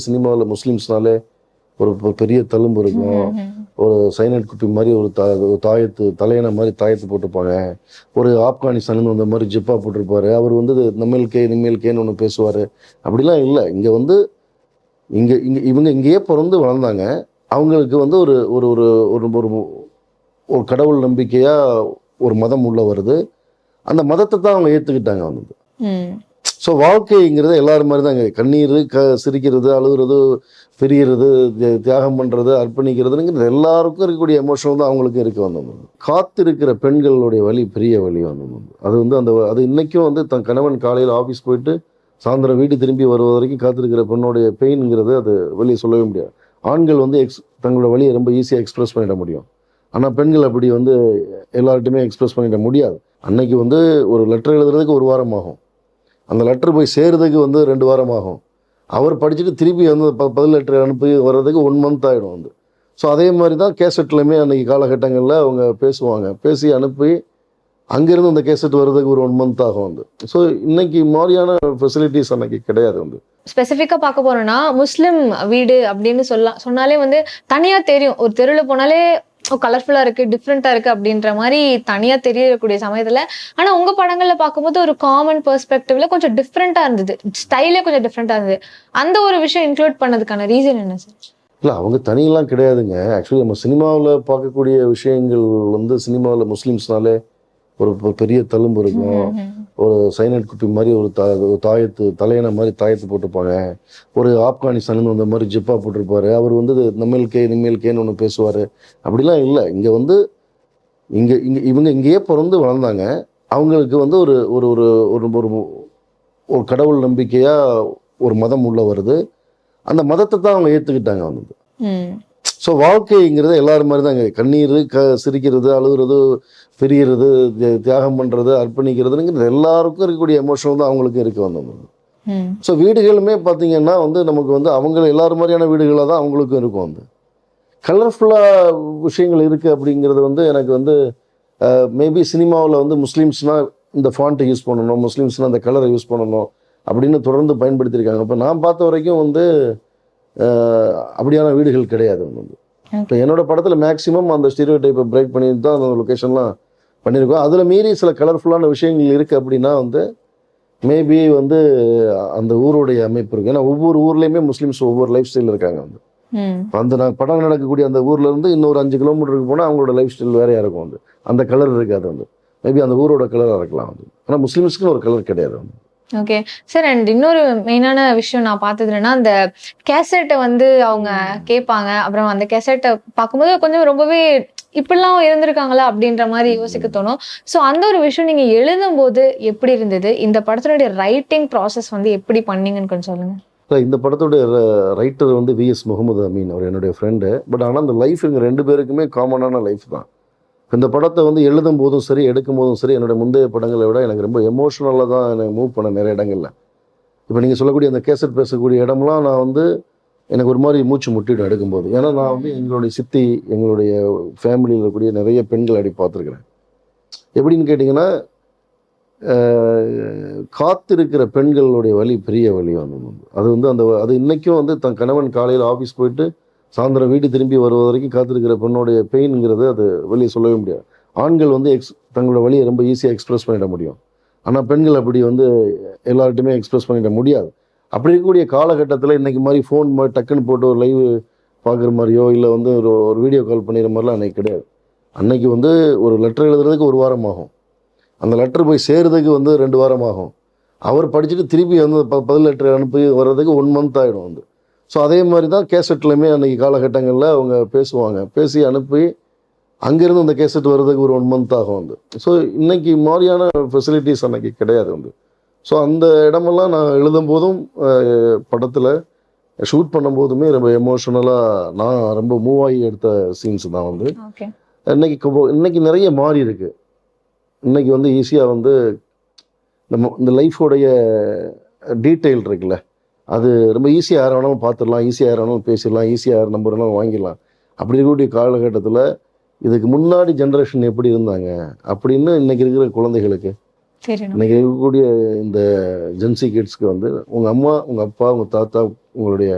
சினிமாவில் முஸ்லீம்ஸ்னாலே ஒரு பெரிய தழும்பு இருக்கும். ஒரு சைனட் குப்பி மாதிரி ஒரு தாயத்து தலையணை மாதிரி தாயத்து போட்டிருப்பாங்க. ஒரு ஆப்கானிஸ்தான்லேருந்து வந்த மாதிரி ஜிப்பா போட்டிருப்பாரு. அவர் வந்து நிம்மேல்கேன்னு ஒன்று பேசுவார். அப்படிலாம் இல்லை. இங்கே வந்து இவங்க இங்கேயே பிறந்து வளர்ந்தாங்க. அவங்களுக்கு வந்து ஒரு ஒரு ஒரு ஒரு ஒரு கடவுள் நம்பிக்கையாக ஒரு மதம் உள்ள வருது. அந்த மதத்தை தான் அவங்க ஏற்றுக்கிட்டாங்க. வந்து ஸோ வாழ்க்கைங்கிறது எல்லாரும் மாதிரி தாங்க. கண்ணீர் சிரிக்கிறது, அழுகிறது, பிரிகிறது, தியாகம் பண்ணுறது, அர்ப்பணிக்கிறதுங்கிறது எல்லாருக்கும் இருக்கக்கூடிய எமோஷன் தான் அவங்களுக்கும் இருக்க வந்தது. காத்திருக்கிற பெண்களுடைய வலி பெரிய வலி வந்தது. அது வந்து அது இன்றைக்கும் வந்து தன் கணவன் காலையில் ஆஃபீஸ் போயிட்டு சாயந்தரம் வீடு திரும்பி வருவது வரைக்கும் காத்திருக்கிற பெண்ணுடைய பெயின்ங்கிறது அது வெளியே சொல்லவே முடியாது. ஆண்கள் வந்து தங்களோட வலியை ரொம்ப ஈஸியாக எக்ஸ்பிரஸ் பண்ணிட முடியும். ஆனால் பெண்கள் அப்படி வந்து எல்லார்ட்டையுமே எக்ஸ்பிரஸ் பண்ணிட முடியாது. அன்னைக்கு வந்து ஒரு லெட்டர் எழுதுறதுக்கு 1 வாரம் ஆகும். அந்த லெட்டர் போய் சேர்றதுக்கு வந்து 2 வாரம் ஆகும். அவர் படிச்சுட்டு திருப்பி வந்து பதில் லெட்டர் அனுப்பி வர்றதுக்கு 1 மந்த் ஆகிடும் வந்து. ஸோ அதே மாதிரி தான் கேசட்லையுமே அன்றைக்கி காலகட்டங்களில் அவங்க பேசுவாங்க. பேசி அனுப்பி அங்கேருந்து அந்த கேசட் வர்றதுக்கு ஒரு 1 மந்த் ஆகும் வந்து. ஸோ இன்னைக்கு மாதிரியான ஃபெசிலிட்டிஸ் அன்னைக்கு கிடையாது வந்து. ஸ்பெசிஃபிக்காக பார்க்க போகிறோன்னா முஸ்லீம் வீடு அப்படின்னு சொன்னாலே வந்து தனியாக தெரியும். ஒரு தெருவில் போனாலே கலர்ஃபுல்லாக இருக்குது, டிஃப்ரெண்ட்டாக இருக்குது அப்படின்ற மாதிரி தனியாக தெரியக்கூடிய சமயத்தில். ஆனால் உங்கள் படங்களில் பார்க்கும்போது ஒரு காமன் பெர்ஸ்பெக்டிவ்ல கொஞ்சம் டிஃப்ரெண்ட்டாக இருந்தது. ஸ்டைலே கொஞ்சம் டிஃப்ரெண்ட்டாக இருந்தது. அந்த ஒரு விஷயம் இன்க்ளூட் பண்ணதுக்கான ரீசன் என்ன சார்? இல்லை, அவங்க தனியெல்லாம் கிடையாதுங்க. ஆக்சுவலி நம்ம சினிமாவில் பார்க்கக்கூடிய விஷயங்கள் வந்து சினிமாவில் முஸ்லீம்ஸ்னாலே ஒரு பெரிய தழும்பு இருக்கும். ஒரு சைனட் குப்பி மாதிரி ஒரு தாயத்து தலையணை மாதிரி தாயத்து போட்டிருப்பாங்க. ஒரு ஆப்கானிஸ்தான்லேருந்து வந்த மாதிரி ஜிப்பா போட்டிருப்பாரு. அவர் வந்து நிம்மேல்கேன்னு ஒன்று பேசுவார். அப்படிலாம் இல்லை. இங்கே வந்து இவங்க இங்கேயே பிறந்து வளர்ந்தாங்க. அவங்களுக்கு வந்து ஒரு ஒரு ஒரு ஒரு கடவுள் நம்பிக்கையாக ஒரு மதம் உள்ள வருது. அந்த மதத்தை தான் அவங்க ஏற்றுக்கிட்டாங்க. வந்து ஸோ வாழ்க்கைங்கிறது எல்லாரும் மாதிரி தாங்க. கண்ணீர் சிரிக்கிறது, அழுகிறது, பிரிகிறது, தியாகம் பண்ணுறது, அர்ப்பணிக்கிறதுங்கிறது எல்லாருக்கும் இருக்கக்கூடிய எமோஷன் தான் அவங்களுக்கும் இருக்க வந்தது. ஸோ வீடுகளுமே பார்த்தீங்கன்னா வந்து நமக்கு வந்து அவங்க எல்லாரும் மாதிரியான வீடுகளாக தான் அவங்களுக்கும் இருக்கும். வந்து கலர்ஃபுல்லாக விஷயங்கள் இருக்குது அப்படிங்கிறது வந்து எனக்கு வந்து மேபி சினிமாவில் வந்து முஸ்லீம்ஸ்னால் இந்த ஃபாண்ட்டை யூஸ் பண்ணணும், முஸ்லீம்ஸ்னால் அந்த கலரை யூஸ் பண்ணணும் அப்படின்னு தொடர்ந்து பயன்படுத்தியிருக்காங்க. இப்போ நான் பார்த்த வரைக்கும் வந்து அப்படியான வீடுகள் கிடையாது. வந்து இப்போ என்னோடய படத்தில் மேக்ஸிமம் அந்த ஸ்டீரியோ டைப்பை பிரேக் பண்ணிட்டு தான் அந்த லொக்கேஷன்லாம் பண்ணியிருக்கோம். அதில் மீறி சில கலர்ஃபுல்லான விஷயங்கள் இருக்குது அப்படின்னா வந்து மேபி வந்து அந்த ஊருடைய அமைப்பு இருக்குது. ஏன்னா ஒவ்வொரு ஊர்லேயுமே முஸ்லீம்ஸ் ஒவ்வொரு லைஃப் ஸ்டைல் இருக்காங்க. வந்து அந்த படம் நடக்கக்கூடிய அந்த ஊர்லேருந்து இன்னொரு 5 கிலோமீட்டருக்கு போனால் அவங்களோட லைஃப் ஸ்டைல் வேறையாக இருக்கும். வந்து அந்த கலர் இருக்காது. வந்து மேபி அந்த ஊரோட கலராக இருக்கலாம். வந்து ஆனால் முஸ்லீம்ஸ்க்குன்னு ஒரு கலர் கிடையாது. வந்து ஓகே சார். அண்ட் இன்னொரு மெயினான விஷயம் நான் பார்த்ததுன்னா, அந்த கேசட்டை வந்து அவங்க கேட்பாங்க. அப்புறம் அந்த கேசட்டை பார்க்கும்போது கொஞ்சம் ரொம்பவே இப்படிலாம் இருந்திருக்காங்களா அப்படின்ற மாதிரி யோசிக்க தோணும். ஸோ அந்த ஒரு விஷயம் நீங்கள் எழுதும் போது எப்படி இருந்தது? இந்த படத்தினுடைய ரைட்டிங் ப்ராசஸ் வந்து எப்படி பண்ணீங்கன்னு கொஞ்சம் சொல்லுங்கள். இல்லை, இந்த படத்துடைய ரைட்டர் வந்து VS முகமது அமீன். அவர் என்னுடைய ஃப்ரெண்டு. பட் ஆனால் அந்த லைஃப் எங்கள் 2 பேருக்குமே காமனான லைஃப் தான். இந்த படத்தை வந்து எழுதும் போதும் சரி, எடுக்கும் போதும் சரி, என்னோடய முந்தைய படங்களை விட எனக்கு ரொம்ப எமோஷ்னலாக தான் எனக்கு மூவ் பண்ண நிறைய இடங்களில். இப்போ நீங்கள் சொல்லக்கூடிய அந்த கேசட் பேசக்கூடிய இடம்லாம் நான் வந்து எனக்கு ஒரு மாதிரி மூச்சு முட்டிடும் எடுக்கும்போது. ஏன்னா நான் வந்து எங்களுடைய சித்தி, எங்களுடைய ஃபேமிலியில் இருக்கக்கூடிய நிறைய பெண்கள் அடி பார்த்துருக்குறேன். எப்படின்னு கேட்டிங்கன்னா, காத்திருக்கிற பெண்களுடைய வலி பெரிய வலி வந்தது. அது வந்து அது இன்றைக்கும் வந்து தன் கணவன் காலையில் ஆஃபீஸ் போயிட்டு சாயந்தரம் வீடு திரும்பி வருவது வரைக்கும் காத்திருக்கிற பெண்ணுடைய பெயின்ங்கிறது அது வெளியே சொல்லவே முடியாது. ஆண்கள் வந்து தங்களோட வலியை ரொம்ப ஈஸியாக எக்ஸ்பிரஸ் பண்ணிட முடியும். ஆனால் பெண்கள் அப்படி வந்து எல்லார்ட்டையுமே எக்ஸ்பிரஸ் பண்ணிட முடியாது. அப்படி இருக்கக்கூடிய காலகட்டத்தில் இன்றைக்கி மாதிரி ஃபோன் மாதிரி டக்குன்னு போட்டு ஒரு லைவ் பார்க்குற மாதிரியோ இல்லை வந்து ஒரு வீடியோ கால் பண்ணிடுற மாதிரிலாம் அன்றைக்கி கிடையாது. அன்றைக்கி வந்து ஒரு லெட்டர் எழுதுறதுக்கு 1 வாரம் ஆகும். அந்த லெட்டர் போய் சேர்றதுக்கு வந்து 2 வாரம் ஆகும். அவர் படிச்சுட்டு திருப்பி வந்து பதில் லெட்டர் அனுப்பி வர்றதுக்கு 1 மந்த் ஆகிடும். வந்து ஸோ அதே மாதிரி தான் கேசட்லையுமே அன்றைக்கி காலகட்டங்களில் அவங்க பேசுவாங்க. பேசி அனுப்பி அங்கேருந்து அந்த கேசட் வர்றதுக்கு ஒரு 1 மந்த் ஆகும். வந்து ஸோ இன்றைக்கி மாதிரியான ஃபெசிலிட்டிஸ் அன்றைக்கி கிடையாது. வந்து ஸோ அந்த இடமெல்லாம் நான் எழுதும் போதும் படத்தில் ஷூட் பண்ணும்போதுமே ரொம்ப எமோஷ்னலாக நான் ரொம்ப மூவ் ஆகி எடுத்த சீன்ஸ் தான். வந்து இன்னைக்கு நிறைய மாறி இருக்குது. இன்றைக்கி வந்து ஈஸியாக வந்து இந்த லைஃபோடைய டீட்டெயில் இருக்குல்ல, அது ரொம்ப ஈஸியாக யார் வேணாலும் பார்த்துடலாம், ஈஸியாக யார் வேணாலும் பேசிடலாம், ஈஸியாக யார் நம்பர் வேணாலும் வாங்கிடலாம். அப்படி இருக்கக்கூடிய காலகட்டத்தில் இதுக்கு முன்னாடி ஜென்ரேஷன் எப்படி இருந்தாங்க அப்படின்னு இன்றைக்கி இருக்கிற குழந்தைகளுக்கு, இன்றைக்கி இருக்கக்கூடிய இந்த ஜென்சி கிட்ஸ்க்கு வந்து உங்கள் அம்மா, உங்கள் அப்பா, உங்கள் தாத்தா, உங்களுடைய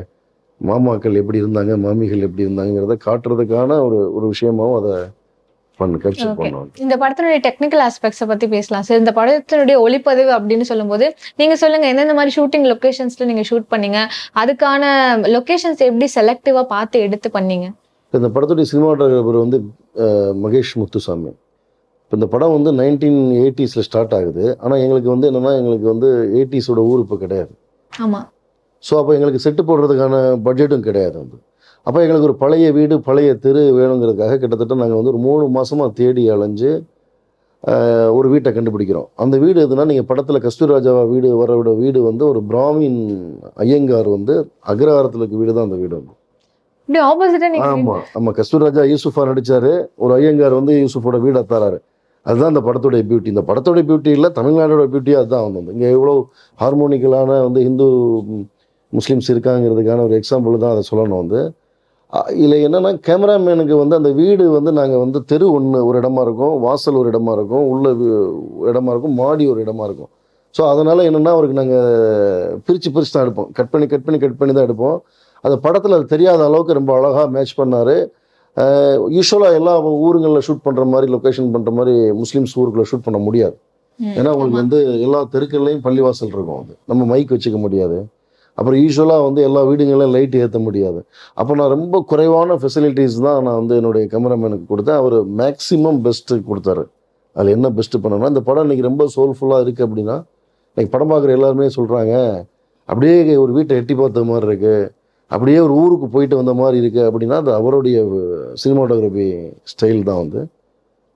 மாமாக்கள் எப்படி இருந்தாங்க, மாமிகள் எப்படி இருந்தாங்கிறத காட்டுறதுக்கான ஒரு ஒரு விஷயமாவும் அதை கேப்சர் ஓகே. பண்ணுவோம். இந்த படத்தினுடைய டெக்னிக்கல் ஆஸ்பெக்ட்ஸை பத்தி பேசலாம் சார். இந்த படத்தினுடைய ஒளிப்பதிவு அப்படின்னு சொல்லும்போது நீங்க சொல்லுங்க, எந்தெந்த மாதிரி ஷூட்டிங் லொகேஷன்ஸ்ல நீங்க ஷூட் பண்ணீங்க, அதுக்கான லொகேஷன்ஸ் எப்படி செலக்டிவா பார்த்து எடுத்து பண்ணீங்க? இந்த படத்துடைய சினிமாட்டோகிராஃபர் வந்து மகேஷ் முத்துசாமி. இப்போ இந்த படம் வந்து 1980s ஸ்டார்ட் ஆகுது. ஆனால் எங்களுக்கு வந்து என்னென்னா, எங்களுக்கு வந்து 80s ஊர் இப்போ கிடையாது. ஆமா. ஸோ அப்போ எங்களுக்கு செட்டு போடுறதுக்கான பட்ஜெட்டும் கிடையாது வந்து. அப்போ எங்களுக்கு ஒரு பழைய வீடு, பழைய தெரு வேணுங்கிறதுக்காக கிட்டத்தட்ட நாங்கள் வந்து ஒரு 3 மாதமாக தேடி அலைஞ்சு ஒரு வீட்டை கண்டுபிடிக்கிறோம். அந்த வீடு எதுனா, நீங்கள் படத்தில் கஸ்தூரிராஜாவா வீடு வர வீடு வந்து ஒரு பிராமின் ஐயங்கார் வந்து அக்ரஹாரத்தில் இருக்க வீடு தான் அந்த வீடு வந்து. இப்படி ஆப்போசிட்டா நீங்க ஆமாம் ஆமாம், கஸ்தூரிராஜா யூசுஃபா நடித்தார். ஒரு ஐயங்கார் வந்து யூசுஃபோட வீடை தராரு. அதுதான் இந்த படத்துடைய பியூட்டி. இந்த படத்துடைய பியூட்டி இல்லை, தமிழ்நாடோட பியூட்டி அதுதான் வந்து. இங்கே எவ்வளோ ஹார்மோனிக்கலான வந்து ஹிந்து முஸ்லீம்ஸ் இருக்காங்கிறதுக்கான ஒரு எக்ஸாம்பிள் தான் அதை சொல்லணும் வந்து. இதில் என்னென்னா, கேமராமேனுக்கு வந்து அந்த வீடு வந்து நாங்கள் வந்து தெரு ஒரு இடமா இருக்கும், வாசல் ஒரு இடமா இருக்கும், உள்ள இடமா இருக்கும், மாடி ஒரு இடமா இருக்கும். ஸோ அதனால் என்னென்னா, அவருக்கு நாங்கள் பிரித்து தான் எடுப்போம். கட் பண்ணி தான் எடுப்போம். அந்த படத்தில் அது தெரியாத அளவுக்கு ரொம்ப அழகாக மேட்ச் பண்ணார். யூஸ்வலாக எல்லா ஊருங்களில் ஷூட் பண்ணுற மாதிரி, லொக்கேஷன் பண்ணுற மாதிரி முஸ்லீம்ஸ் ஊருக்குள்ளே ஷூட் பண்ண முடியாது. ஏன்னா உங்களுக்கு வந்து எல்லா தெருக்கள்லையும் பள்ளிவாசல் இருக்கும். அது நம்ம மைக் வச்சுக்க முடியாது. அப்புறம் யூஸ்வலாக வந்து எல்லா வீடுங்களையும் லைட் ஏற்ற முடியாது. அப்போ நான் ரொம்ப குறைவான ஃபெசிலிட்டிஸ் தான் நான் வந்து என்னுடைய கேமராமேனுக்கு கொடுத்தேன். அவர் மேக்ஸிமம் பெஸ்ட்டு கொடுத்தாரு. அதில் என்ன பெஸ்ட்டு பண்ணணும்னா, இந்த படம் இன்றைக்கி ரொம்ப சோல்ஃபுல்லாக இருக்குது அப்படின்னா, இன்றைக்கி படம் பார்க்குற எல்லாருமே சொல்கிறாங்க, அப்படியே ஒரு வீட்டை எட்டி பார்த்த மாதிரி இருக்குது, அப்படியே ஒரு ஊருக்கு போயிட்டு வந்த மாதிரி இருக்குது அப்படின்னா, அது அவருடைய சினிமாட்டோகிராஃபி ஸ்டைல் தான் வந்து.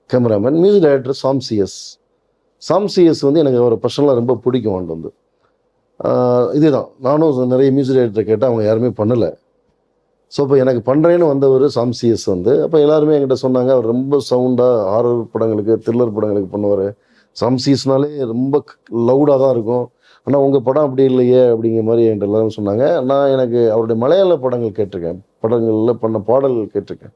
கேமராமேன் மியூசிக் டைரக்டர் சாம் சிஎஸ் வந்து எனக்கு அவரை பர்சனலாக ரொம்ப பிடிக்கும் வந்து. இதுதான் நானும் நிறைய மியூசிக் டைரக்டரை கேட்டால் அவங்க யாருமே பண்ணலை. ஸோ இப்போ எனக்கு பண்ணுறேன்னு வந்தவர் சாம் சிஎஸ் வந்து. அப்போ எல்லாருமே என்கிட்ட சொன்னாங்க, அவர் ரொம்ப சவுண்டாக ஹாரர் படங்களுக்கு, த்ரில்லர் படங்களுக்கு பண்ணுவார். சாம் சிஎஸ்னாலே ரொம்ப லவுடாக தான் இருக்கும். ஆனால் உங்கள் படம் அப்படி இல்லையே அப்படிங்கிற மாதிரி என்கிட்ட எல்லாரும் சொன்னாங்க. நான் எனக்கு அவருடைய மலையாள படங்கள் கேட்டிருக்கேன், படங்களில் பண்ண பாடல்கள் கேட்டிருக்கேன்.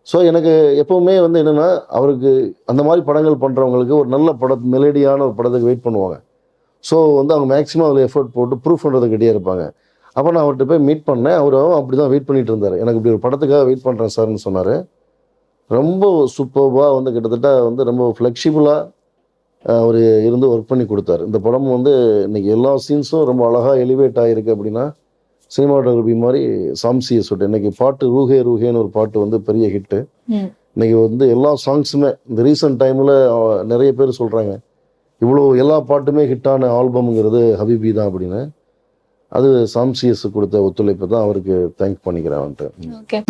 ஸோ எனக்கு எப்போவுமே வந்து என்னென்னா, அவருக்கு அந்த மாதிரி படங்கள் பண்ணுறவங்களுக்கு ஒரு நல்ல மெலடியான ஒரு படத்துக்கு வெயிட் பண்ணுவாங்க. ஸோ வந்து அவங்க மேக்ஸிமம் அதில் எஃபர்ட் போட்டு ப்ரூஃப் பண்ணுறதுக்கிட்டே இருப்பாங்க. அப்போ நான் அவர்கிட்ட போய் மீட் பண்ணேன். அவரும் அப்படி தான் வெயிட் பண்ணிட்டு இருந்தார். எனக்கு இப்படி ஒரு படத்துக்காக வெயிட் பண்ணுறேன் சார்னு சொன்னார். ரொம்ப சூப்பர்வாக வந்து கிட்டத்தட்ட வந்து ரொம்ப ஃப்ளெக்சிபிளாக அவர் இருந்து ஒர்க் பண்ணி கொடுத்தாரு. இந்த படம் வந்து இன்றைக்கி எல்லா சீன்ஸும் ரொம்ப அழகாக எலிவேட் ஆகிருக்கு அப்படின்னா, சினிமாட்டோகிராஃபி மாதிரி சாம் சிஎஸ் விட்டு. இன்றைக்கி பாட்டு ரூஹே ரூஹேன்னு ஒரு பாட்டு வந்து பெரிய ஹிட்டு. இன்றைக்கி வந்து எல்லா சாங்ஸுமே இந்த ரீசன்ட் டைமில் நிறைய பேர் சொல்கிறாங்க, இவ்வளோ எல்லா பாட்டுமே ஹிட்டான ஆல்பம்ங்கிறது ஹபீபி தான் அப்படின்னு. அது சாம் சிஎஸ் கொடுத்த ஒத்துழைப்பு தான், அவருக்கு தேங்க் பண்ணிக்கிறேன் வந்துட்டு. ஓகே.